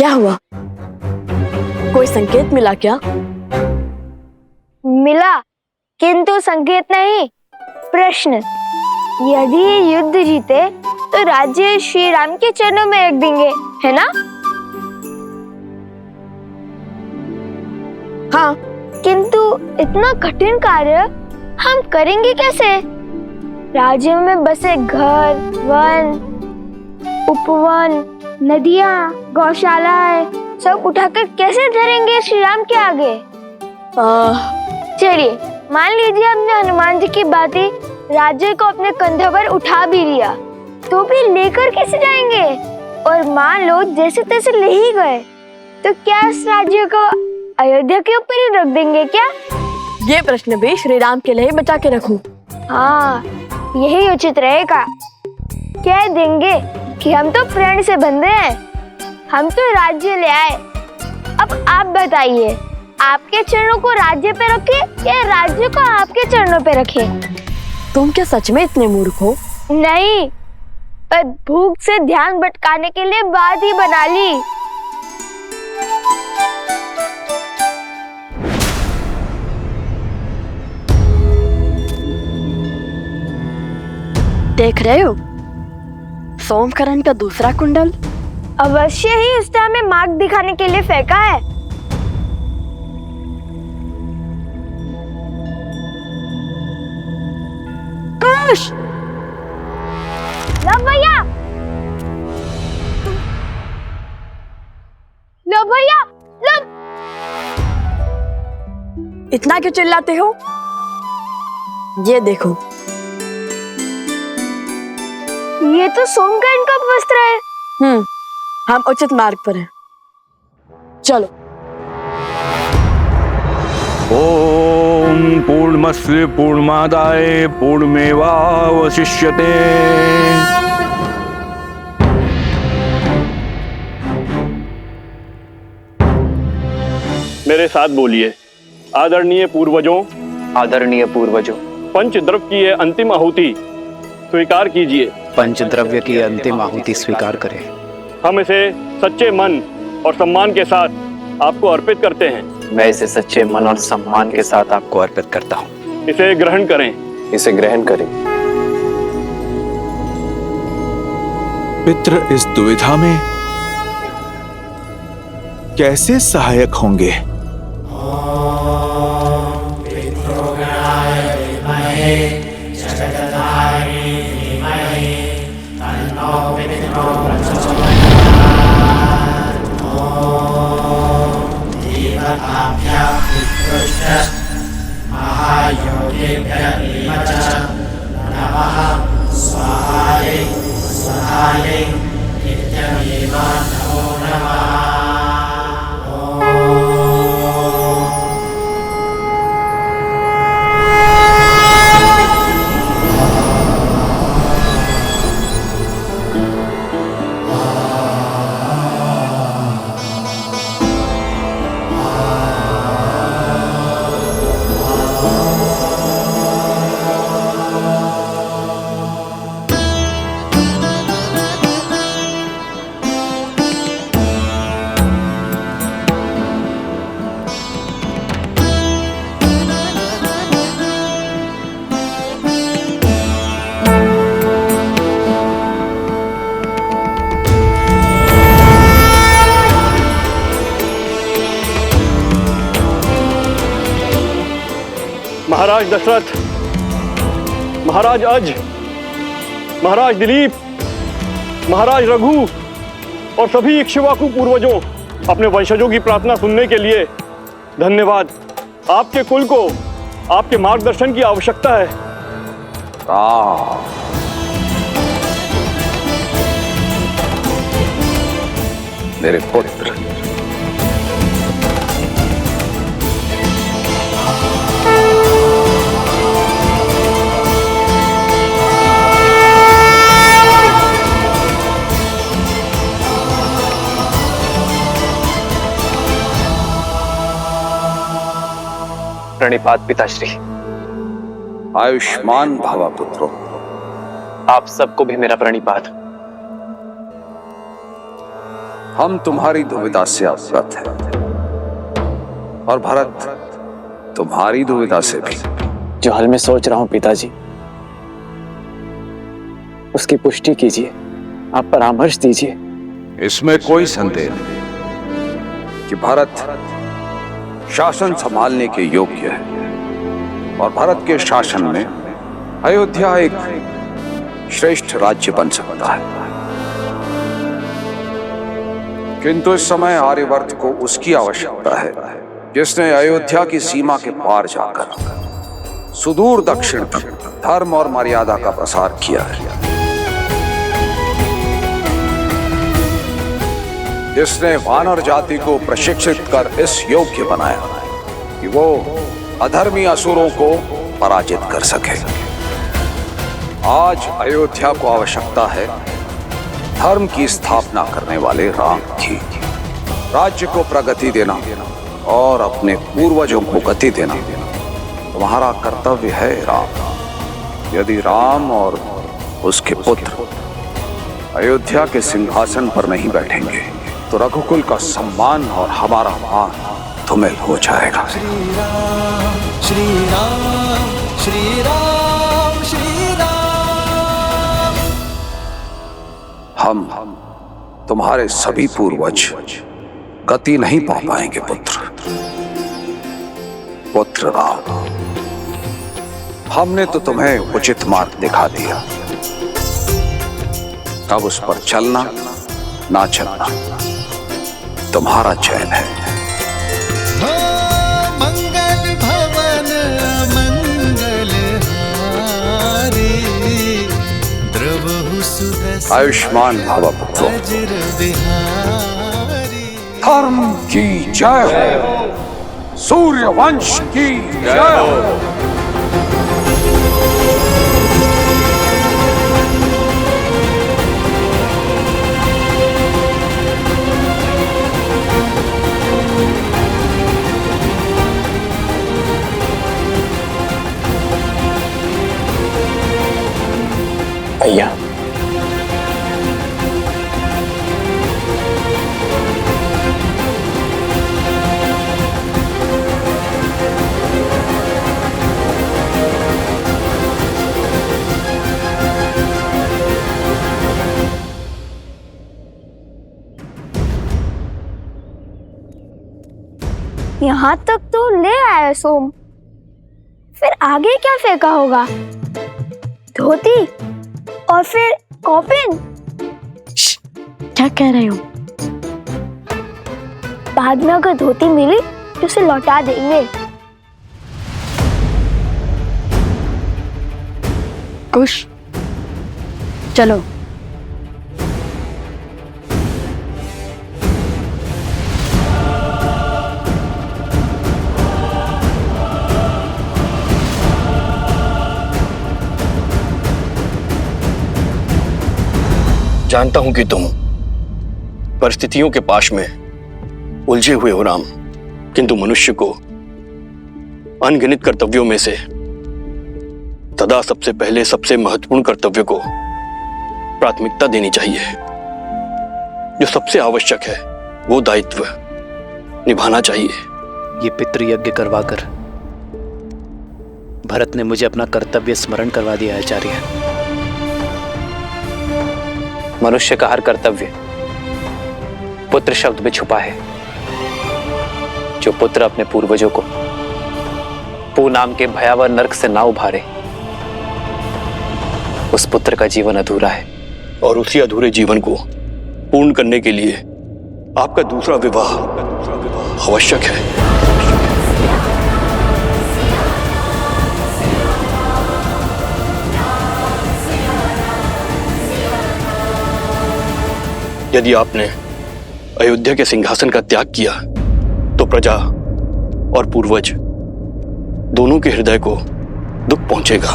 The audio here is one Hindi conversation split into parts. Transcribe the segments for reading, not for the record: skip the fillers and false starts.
क्या हुआ? कोई संकेत मिला क्या? मिला, किंतु संकेत नहीं, प्रश्न। यदि ये युद्ध जीते तो राज्य श्री राम के चरणों में रख देंगे, है ना? हाँ। किंतु इतना कठिन कार्य हम करेंगे कैसे? राज्य में बसे घर, वन, उपवन, नदियाँ, गौशालाएं सब उठाकर कैसे धरेंगे श्री राम के आगे? चलिए, मान लीजिए हमने हनुमान जी की बातें राज्य को अपने कंधों पर उठा भी लिया, तो भी लेकर कैसे जाएंगे? और मान लो जैसे तैसे ले ही गए, तो क्या इस राज्य को अयोध्या के ऊपर ही रख देंगे क्या? ये प्रश्न भी श्री राम के लिए बचा के रखूं। हाँ, यही उचित रहेगा। कह देंगे कि हम तो प्रण से बंधे हैं, हम तो राज्य ले आए। अब आप बताइए, आपके चरणों को राज्य पे रखे या राज्य को आपके चरणों पे रखे? तुम क्या सच में इतने मूर्ख हो? नहीं, पर भूख से ध्यान भटकाने के लिए बात ही बना ली। देख रहे हो सोमकरण का दूसरा कुंडल? अवश्य ही उसने हमें मार्ग दिखाने के लिए फेंका है। कुश! लो भैया, लो भैया, लो। इतना क्यों चिल्लाते हो? ये देखो, ये तो सोमकरण का वस्त्र है। हम उचित मार्ग पर हैं। चलो। ओम पूर्णमस्य पूर्णमादाय पूर्णमेवावशिष्यते। मेरे साथ बोलिए। आदरणीय पूर्वजों, आदरणीय पूर्वजों, पंचद्रव्य की ये अंतिम आहुति स्वीकार कीजिए। पंचद्रव्य की अंतिम आहुति स्वीकार करें। हम इसे सच्चे मन और सम्मान के साथ आपको अर्पित करते हैं। मैं इसे सच्चे मन और सम्मान के साथ आपको अर्पित करता हूँ। इसे ग्रहण करें। इसे ग्रहण करें। पितृ इस दुविधा में कैसे सहायक होंगे? महाराज दशरथ, महाराज अज, महाराज दिलीप, महाराज रघु और सभी इक्ष्वाकु पूर्वजों, अपने वंशजों की प्रार्थना सुनने के लिए धन्यवाद। आपके कुल को आपके मार्गदर्शन की आवश्यकता है। मेरे पुत्र, प्रणिपात पिताश्री। आयुष्मान भव पुत्रो। आप सबको भी मेरा प्रणिपात। हम तुम्हारी दुविधा से अवगत हैं और भरत तुम्हारी दुविधा से भी। जो हाल मैं सोच रहा हूं पिताजी, उसकी पुष्टि कीजिए, आप परामर्श दीजिए। इसमें कोई संदेह नहीं कि भरत शासन संभालने के योग्य है और भरत के शासन में अयोध्या एक श्रेष्ठ राज्य बन सकता है। किंतु इस समय आर्यवर्त को उसकी आवश्यकता है जिसने अयोध्या की सीमा के पार जाकर सुदूर दक्षिण तक धर्म और मर्यादा का प्रसार किया है, जिसने वानर जाति को प्रशिक्षित कर इस योग्य बनाया कि वो अधर्मी असुरों को पराजित कर सके। आज अयोध्या को आवश्यकता है धर्म की स्थापना करने वाले राम की। राज्य को प्रगति देना और अपने पूर्वजों को गति देना तुम्हारा कर्तव्य है राम। यदि राम और उसके पुत्र अयोध्या के सिंहासन पर नहीं बैठेंगे तो रघुकुल का सम्मान और हमारा मान धूमिल हो जाएगा। श्री राम श्री राम श्री राम श्री राम। हम तुम्हारे सभी पूर्वज गति नहीं पा पाएंगे पुत्र राम। हमने तो तुम्हें उचित मार्ग दिखा दिया, अब उस पर चलना ना चलना तुम्हारा चयन है। मंगल भवन मंगल हारी, द्रवहु सुदर्शन आयुष्मान भव पुत्रो। वज्र विहारी। धर्म की जय हो, सूर्य वंश की जय हो। भैया, यहाँ तक तो ले आया सोम, फिर आगे क्या फेंका होगा? धोती और फिर कॉफिन। क्या कह रहे हो? बाद में अगर धोती मिली तो उसे लौटा देंगे। कुश, चलो। जानता हूं कि तुम परिस्थितियों के पाश में उलझे हुए हो राम, किंतु मनुष्य को अनगिनत कर्तव्यों में से सदा सबसे पहले सबसे महत्वपूर्ण कर्तव्य को प्राथमिकता देनी चाहिए। जो सबसे आवश्यक है वो दायित्व निभाना चाहिए। ये पितृयज्ञ करवाकर भरत ने मुझे अपना कर्तव्य स्मरण करवा दिया आचार्य। मनुष्य का हर कर्तव्य पुत्र शब्द में छुपा है। जो पुत्र अपने पूर्वजों को पू नाम के भयावह नरक से ना उभारे, उस पुत्र का जीवन अधूरा है। और उसी अधूरे जीवन को पूर्ण करने के लिए आपका दूसरा विवाह आवश्यक है। यदि आपने अयोध्या के सिंहासन का त्याग किया तो प्रजा और पूर्वज दोनों के हृदय को दुख पहुंचेगा।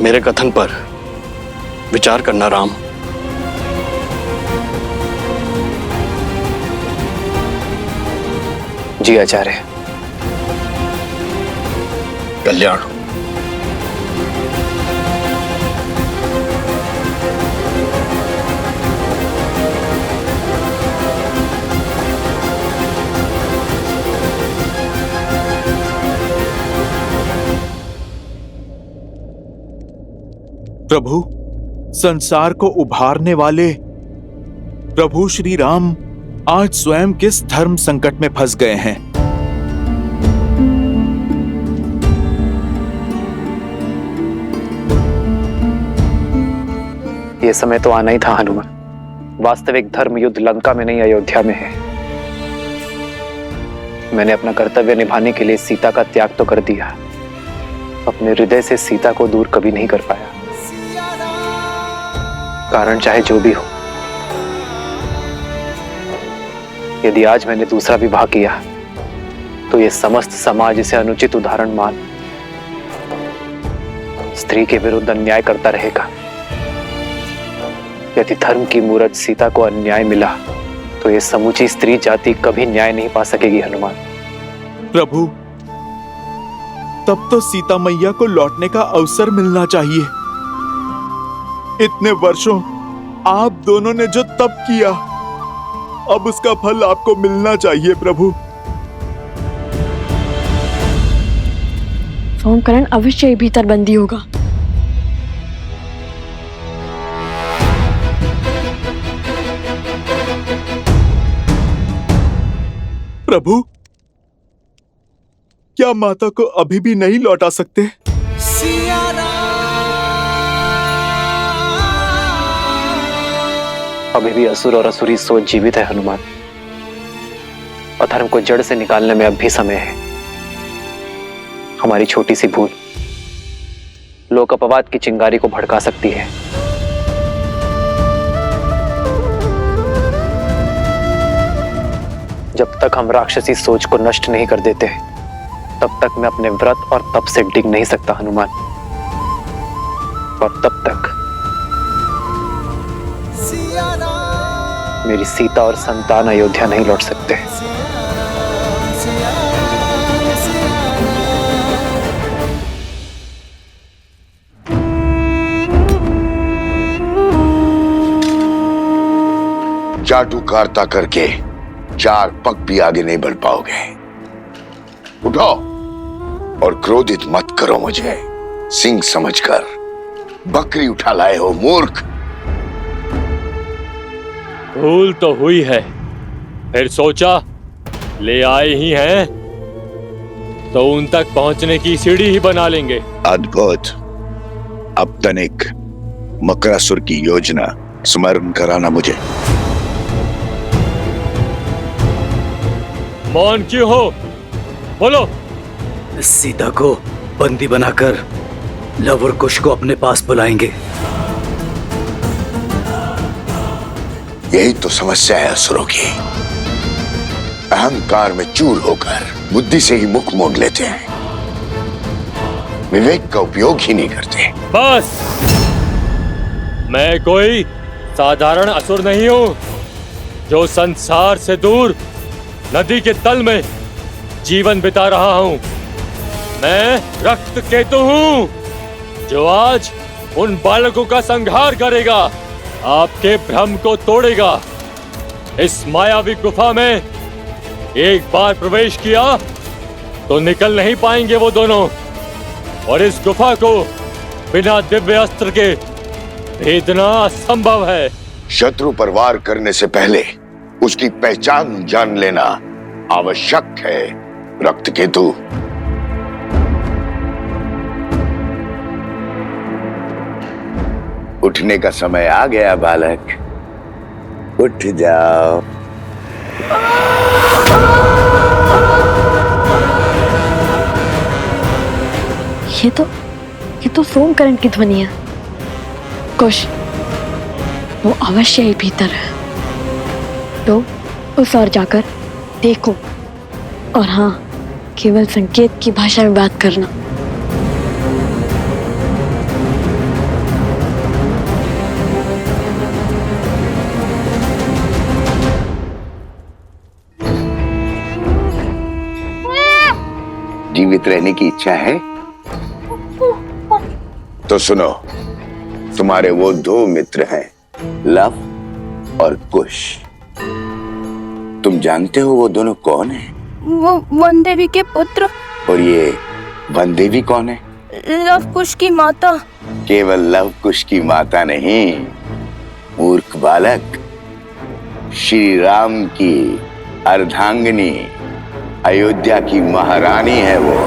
मेरे कथन पर विचार करना राम। जी आचार्य। कल्याण। प्रभु, संसार को उभारने वाले प्रभु श्री राम आज स्वयं किस धर्म संकट में फंस गए हैं? यह समय तो आना ही था हनुमान। वास्तविक धर्म युद्ध लंका में नहीं, अयोध्या में है। मैंने अपना कर्तव्य निभाने के लिए सीता का त्याग तो कर दिया, अपने हृदय से सीता को दूर कभी नहीं कर पाया। कारण चाहे जो भी हो, यदि आज मैंने दूसरा विवाह किया तो यह समस्त समाज इसे अनुचित उदाहरण मान स्त्री के विरुद्ध अन्याय करता रहेगा। यदि धर्म की मूरत सीता को अन्याय मिला तो यह समूची स्त्री जाति कभी न्याय नहीं पा सकेगी हनुमान। प्रभु, तब तो सीता मैया को लौटने का अवसर मिलना चाहिए। इतने वर्षों आप दोनों ने जो तप किया, अब उसका फल आपको मिलना चाहिए प्रभु। सोमकरण अवश्य ही भीतर बंदी होगा। प्रभु, क्या माता को अभी भी नहीं लौटा सकते? अभी भी असुर और असुरी सोच जीवित है हनुमान। अधर्म को जड़ से निकालने में अब भी समय है। हमारी छोटी सी भूल लोक अपवाद की चिंगारी को भड़का सकती है। जब तक हम राक्षसी सोच को नष्ट नहीं कर देते, तब तक मैं अपने व्रत और तप से डिग नहीं सकता हनुमान। और तब तक मेरी सीता और संतान अयोध्या नहीं लौट सकते। चाटुकारिता करके 4 पग भी आगे नहीं बढ़ पाओगे। उठो और क्रोधित मत करो मुझे। सिंह समझकर बकरी उठा लाए हो मूर्ख। भूल तो हुई है, फिर सोचा ले आए ही हैं तो उन तक पहुंचने की सीढ़ी ही बना लेंगे। अद्भुत। अब तनिक मकरासुर की योजना स्मरण कराना मुझे। मौन क्यों हो, बोलो। सीता को बंदी बनाकर लव और कुश को अपने पास बुलाएंगे। यही तो समस्या है असुरों की। अहंकार में चूर होकर बुद्धि से ही मुख मोड़ लेते हैं, विवेक का उपयोग ही नहीं करते। बस, मैं कोई साधारण असुर नहीं हूं जो संसार से दूर नदी के तल में जीवन बिता रहा हूं। मैं रक्त केतु हूं जो आज उन बालकों का संहार करेगा, आपके भ्रम को तोड़ेगा। इस मायावी गुफा में एक बार प्रवेश किया तो निकल नहीं पाएंगे वो दोनों, और इस गुफा को बिना दिव्य अस्त्र के भेदना असंभव है। शत्रु पर वार करने से पहले उसकी पहचान जान लेना आवश्यक है रक्तकेतु। उठने का समय आ गया बालक, उठ जाओ। ये तो सोमकरण की ध्वनि है। कुश, वो अवश्य ही भीतर है। तो उस ओर जाकर देखो, और हाँ, केवल संकेत की भाषा में बात करना। जीवित रहने की इच्छा है तो सुनो, तुम्हारे वो 2 मित्र हैं, लव और कुश। तुम जानते हो वो दोनों कौन हैं? वो वन देवी के पुत्र। और ये वन देवी कौन है? लव कुश की माता। केवल लव कुश की माता नहीं, मूर्ख बालक, श्री राम की अर्धांगिनी, अयोध्या की महारानी है वो।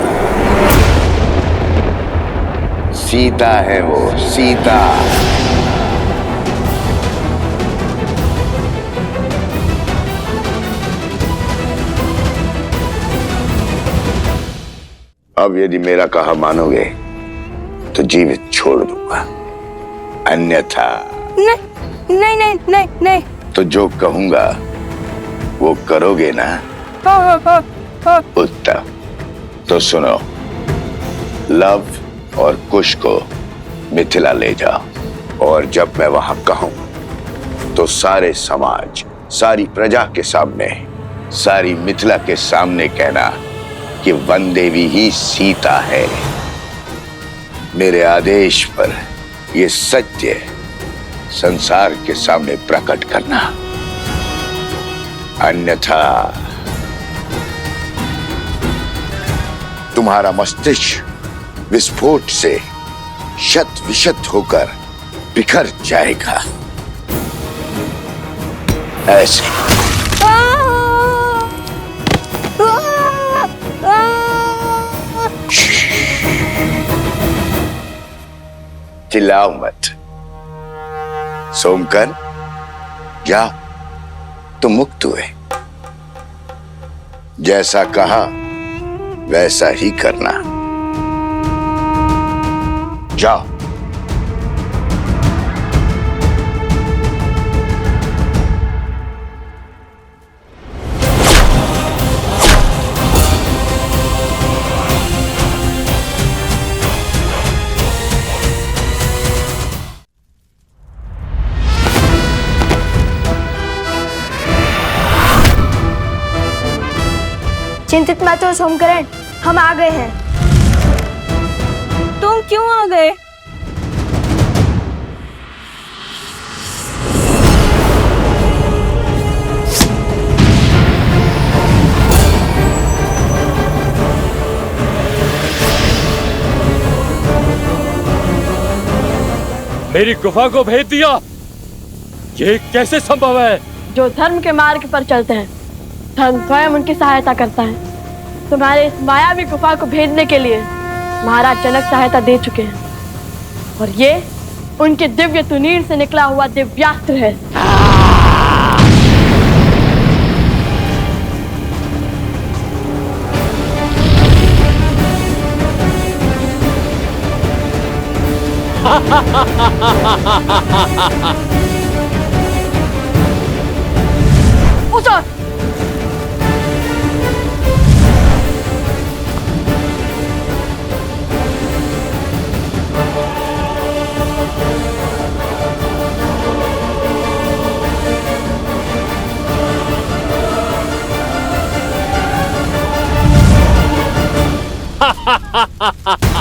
सीता है वो, सीता। अब यदि मेरा कहा मानोगे तो जीवित छोड़ दूंगा, अन्यथा नहीं नहीं नहीं नहीं नहीं। तो जो कहूंगा वो करोगे ना? उत्तम। तो सुनो, लव और कुश को मिथिला ले जाओ, और जब मैं वहां कहूं तो सारे समाज, सारी प्रजा के सामने, सारी मिथिला के सामने कहना कि वन देवी ही सीता है। मेरे आदेश पर यह सत्य संसार के सामने प्रकट करना, अन्यथा तुम्हारा मस्तिष्क विस्फोट से शत विशत होकर बिखर जाएगा। ऐसे चिल्लाओ मत। सोमकर, जा, तुम मुक्त हुए। जैसा कहा वैसा ही करना। जाओ। चिंतित मत हो सोमकरण, हम आ गए हैं। तुम क्यों आ गए? मेरी गुफा को भेज दिया, ये कैसे संभव है? जो धर्म के मार्ग पर चलते हैं, धर्म स्वयं उनकी सहायता करता है। तुम्हारे इस मायावी गुफा को भेजने के लिए महाराज जनक सहायता दे चुके हैं, और ये उनके दिव्य तुनीर से निकला हुआ दिव्यास्त्र है। उतर! ha ha ha ha